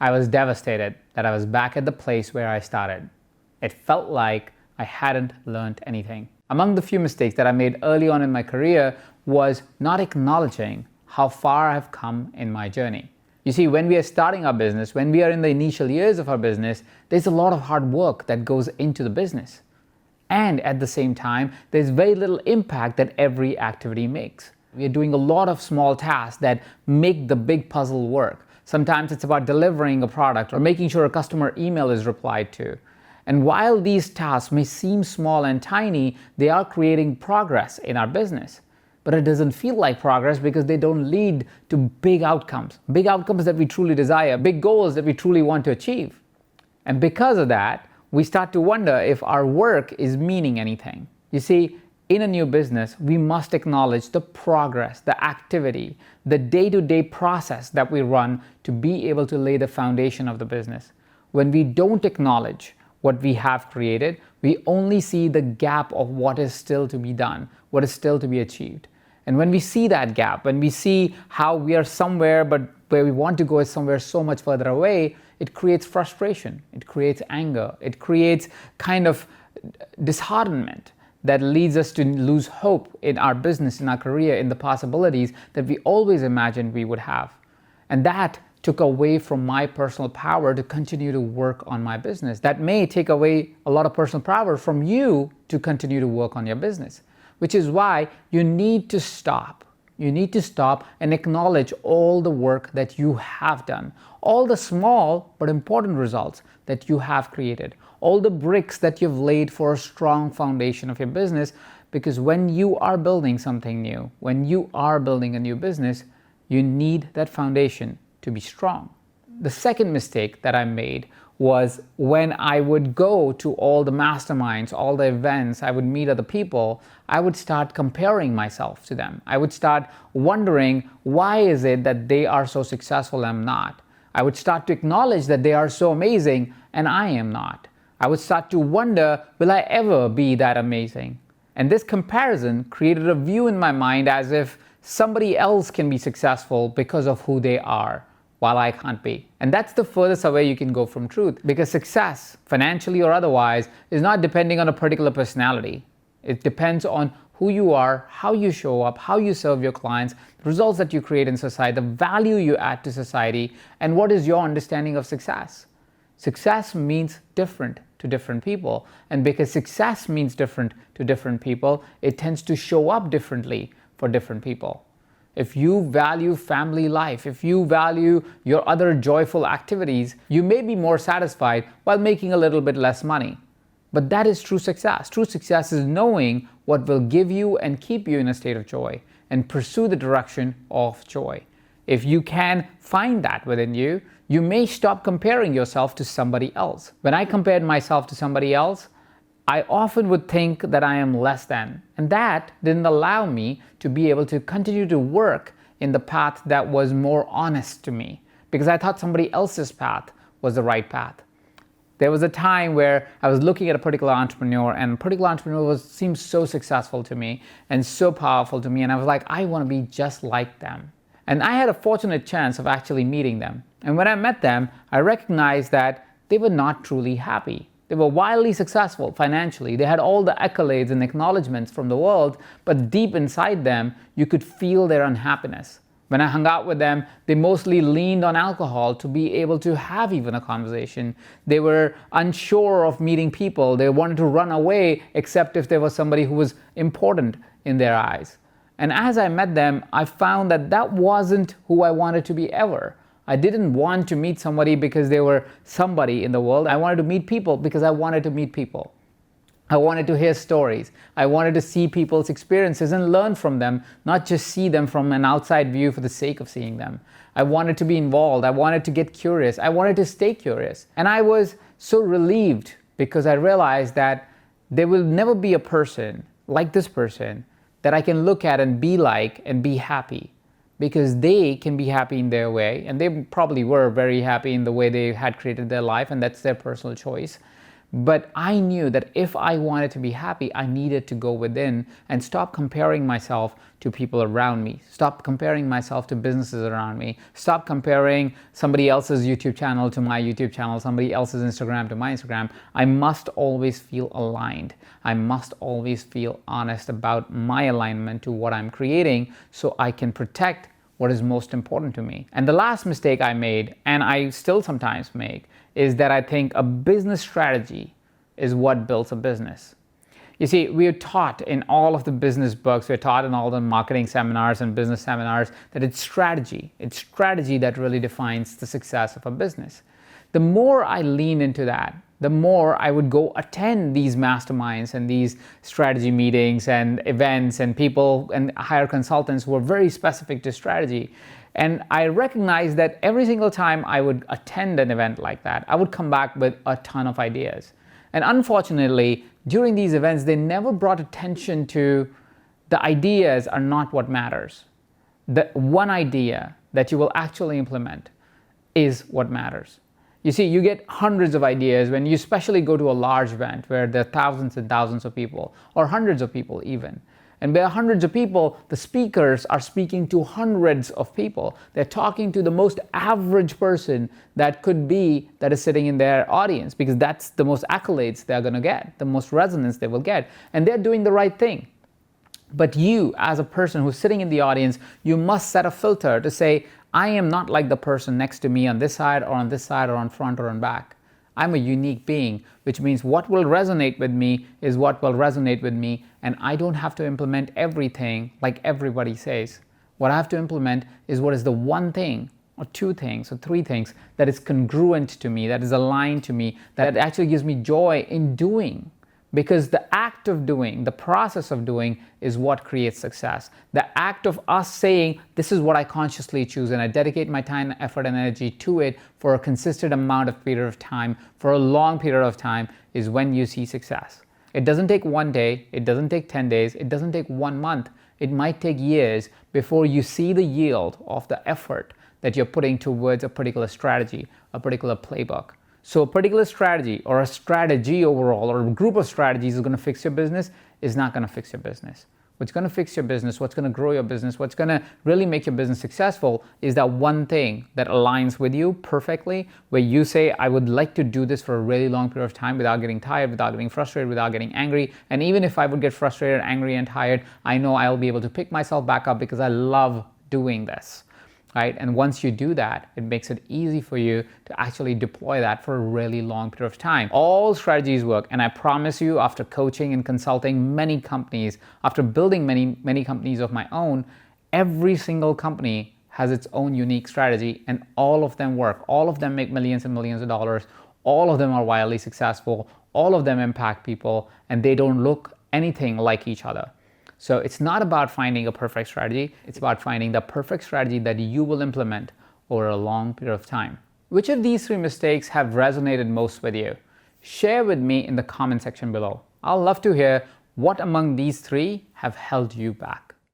I was devastated that I was back at the place where I started. It felt like I hadn't learned anything. Among the few mistakes that I made early on in my career was not acknowledging how far I've come in my journey. You see, when we are starting our business, when we are in the initial years of our business, there's a lot of hard work that goes into the business. And at the same time, there's very little impact that every activity makes. We are doing a lot of small tasks that make the big puzzle work. Sometimes it's about delivering a product or making sure a customer email is replied to. And while these tasks may seem small and tiny, they are creating progress in our business. But it doesn't feel like progress because they don't lead to big outcomes that we truly desire, big goals that we truly want to achieve. And because of that, we start to wonder if our work is meaning anything. You see, in a new business, we must acknowledge the progress, the activity, the day-to-day process that we run to be able to lay the foundation of the business. When we don't acknowledge what we have created, we only see the gap of what is still to be done, what is still to be achieved. And when we see that gap, when we see how we are somewhere but where we want to go is somewhere so much further away, it creates frustration, it creates anger, it creates kind of disheartenment that leads us to lose hope in our business, in our career, in the possibilities that we always imagined we would have. And that took away from my personal power to continue to work on my business. That may take away a lot of personal power from you to continue to work on your business, which is why you need to stop. You need to stop and acknowledge all the work that you have done, all the small but important results that you have created, all the bricks that you've laid for a strong foundation of your business, because when you are building something new, when you are building a new business, you need that foundation to be strong. The second mistake that I made was when I would go to all the masterminds, all the events, I would meet other people, I would start comparing myself to them. I would start wondering, why is it that they are so successful and I'm not? I would start to acknowledge that they are so amazing and I am not. I would start to wonder, will I ever be that amazing? And this comparison created a view in my mind as if somebody else can be successful because of who they are, while I can't be. And that's the furthest away you can go from truth, because success, financially or otherwise, is not depending on a particular personality. It depends on who you are, how you show up, how you serve your clients, the results that you create in society, the value you add to society, and what is your understanding of success. Success means different to different people, and because success means different to different people, it tends to show up differently for different people. If you value family life, if you value your other joyful activities, you may be more satisfied while making a little bit less money. But that is true success. True success is knowing what will give you and keep you in a state of joy and pursue the direction of joy. If you can find that within you, you may stop comparing yourself to somebody else. When I compared myself to somebody else, I often would think that I am less than, and that didn't allow me to be able to continue to work in the path that was more honest to me, because I thought somebody else's path was the right path. There was a time where I was looking at a particular entrepreneur, and a particular entrepreneur seemed so successful to me and so powerful to me, and I was like, I want to be just like them. And I had a fortunate chance of actually meeting them. And when I met them, I recognized that they were not truly happy. They were wildly successful financially. They had all the accolades and acknowledgements from the world, but deep inside them, you could feel their unhappiness. When I hung out with them, they mostly leaned on alcohol to be able to have even a conversation. They were unsure of meeting people. They wanted to run away except if there was somebody who was important in their eyes. And as I met them, I found that that wasn't who I wanted to be ever. I didn't want to meet somebody because they were somebody in the world. I wanted to meet people because I wanted to meet people. I wanted to hear stories. I wanted to see people's experiences and learn from them, not just see them from an outside view for the sake of seeing them. I wanted to be involved. I wanted to get curious. I wanted to stay curious. And I was so relieved because I realized that there will never be a person like this person that I can look at and be like and be happy. Because they can be happy in their way, and they probably were very happy in the way they had created their life, and that's their personal choice. But I knew that if I wanted to be happy, I needed to go within and stop comparing myself to people around me, stop comparing myself to businesses around me, stop comparing somebody else's YouTube channel to my YouTube channel, somebody else's Instagram to my Instagram. I must always feel aligned. I must always feel honest about my alignment to what I'm creating so I can protect what is most important to me. And the last mistake I made, and I still sometimes make, is that I think a business strategy is what builds a business. You see, we are taught in all of the business books, we're taught in all the marketing seminars and business seminars that it's strategy. It's strategy that really defines the success of a business. The more I lean into that, the more I would go attend these masterminds and these strategy meetings and events and people and hire consultants who are very specific to strategy. And I recognized that every single time I would attend an event like that, I would come back with a ton of ideas. And unfortunately, during these events, they never brought attention to the ideas are not what matters. The one idea that you will actually implement is what matters. You see, you get hundreds of ideas when you especially go to a large event where there are thousands and thousands of people, or hundreds of people even. And where hundreds of people, the speakers are speaking to hundreds of people. They're talking to the most average person that is sitting in their audience, because that's the most accolades they're going to get, the most resonance they will get. And they're doing the right thing. But you, as a person who's sitting in the audience, you must set a filter to say, I am not like the person next to me on this side or on this side or on front or on back. I'm a unique being, which means what will resonate with me is what will resonate with me, and I don't have to implement everything like everybody says. What I have to implement is what is the one thing or two things or three things that is congruent to me, that is aligned to me, that actually gives me joy in doing. Because the act of doing, the process of doing is what creates success. The act of us saying, this is what I consciously choose and I dedicate my time, effort, and energy to it for a consistent amount of period of time, for a long period of time, is when you see success. It doesn't take one day, it doesn't take 10 days, it doesn't take 1 month. It might take years before you see the yield of the effort that you're putting towards a particular strategy, a particular playbook. So a particular strategy or a strategy overall or a group of strategies is going to fix your business is not going to fix your business. What's going to fix your business, what's going to grow your business, what's going to really make your business successful is that one thing that aligns with you perfectly, where you say, I would like to do this for a really long period of time without getting tired, without getting frustrated, without getting angry. And even if I would get frustrated, angry, and tired, I know I'll be able to pick myself back up because I love doing this. Right? And once you do that, it makes it easy for you to actually deploy that for a really long period of time. All strategies work, and I promise you, after coaching and consulting many companies, after building many companies of my own, every single company has its own unique strategy, and all of them work. All of them make millions and millions of dollars. All of them are wildly successful. All of them impact people, and they don't look anything like each other. So it's not about finding a perfect strategy, it's about finding the perfect strategy that you will implement over a long period of time. Which of these three mistakes have resonated most with you? Share with me in the comment section below. I'll love to hear what among these three have held you back.